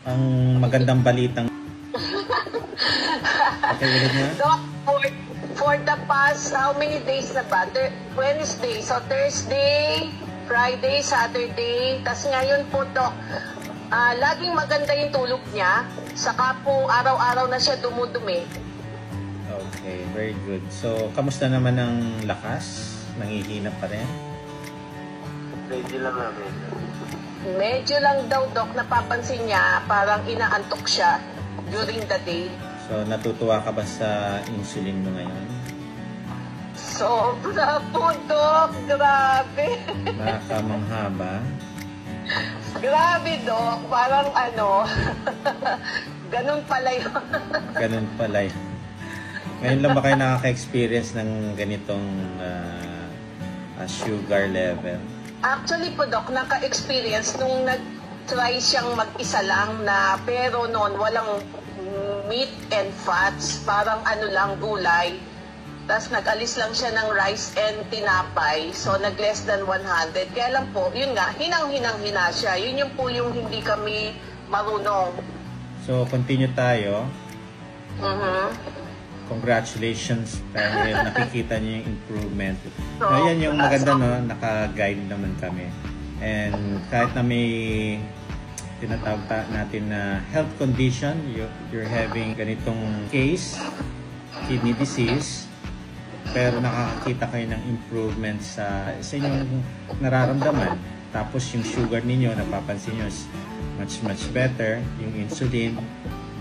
ang magandang balitang. Okay, ulit nga. Doc, for the past, how many days na ba? Wednesday, so Thursday, Friday, Saturday, tas ngayon po, Doc, laging maganda yung tulog niya, saka po araw-araw na siya dumudumi. Okay, very good. So, kamusta naman ang lakas? Nanghihina pa rin? Medyo lang namin. Medyo lang daw, Doc, napapansin niya, parang inaantok siya during the day. So, natutuwa ka ba sa insulin mo ngayon? Sobra po, Doc. Grabe. Nakakamangha ba? Grabe, Doc. Parang ano, ganun pala yun. Ganun pala yun. Ngayon lang ba kayo nakaka-experience ng ganitong sugar level? Actually po, Doc, naka-experience nung nag-try siyang mag-isa lang na pero noon walang meat and fats, parang ano lang, gulay. Tapos nag-alis lang siya ng rice and tinapay, so nag-less than 100. Kaya lang po, yun nga, hinang-hinang-hina siya. Yun yung po yung hindi kami marunong. So, continue tayo. Mhm. Congratulations dahil nakikita niyo yung improvement. So, Ngayon yung maganda, no, naka-guide naman kami. And kahit na may tinatawag natin na health condition, you're having ganitong case, kidney disease, pero nakakakita kayo ng improvement sa inyong nararamdaman. Tapos yung sugar ninyo, napapansin nyo, much better. Yung insulin,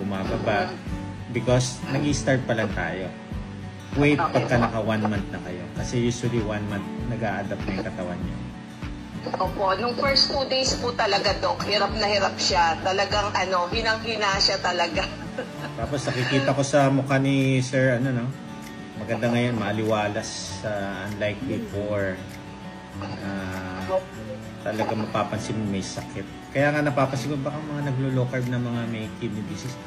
bumababa. Because nag-i-start pa lang tayo. Wait pagka naka 1 month na kayo. Kasi usually 1 month nag-a-adapt na yung katawan nyo. Opo, nung first 2 days po talaga, Doc, hirap na hirap siya. Talagang ano, hinang-hina siya talaga. Tapos nakikita ko sa mukha ni Sir, ano no, maganda ngayon, maaliwalas, unlike before. Talaga mapapansin mo may sakit. Kaya nga napapansin ko, baka mga naglo-low carb na mga may kidney disease,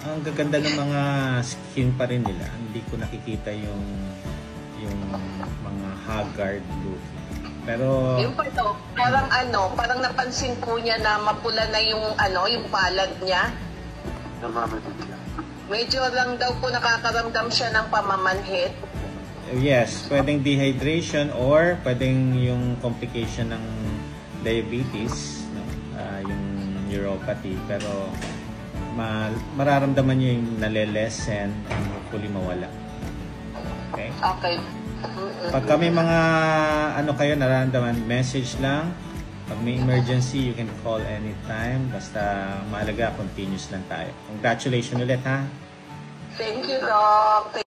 ang gaganda ng mga skin pa rin nila. Hindi ko nakikita yung mga haggard look. Pero Yung pa, Doc, parang ano, parang napansin po niya na mapula na yung ano, yung palad niya. Namamatid siya. Medyo lang daw po nakakaramdam siya ng pamamanhid. yes, pwedeng dehydration or pwedeng yung complication ng diabetes, no? Yung neuropathy. Pero mararamdaman nyo yung nalelesen and hopefully mawala. Okay? Okay. Pag kami mga ano kayo nararamdaman, message lang. Pag may emergency, you can call anytime. Basta mahalaga, continuous lang tayo. Congratulations ulit, ha? Thank you, Doc.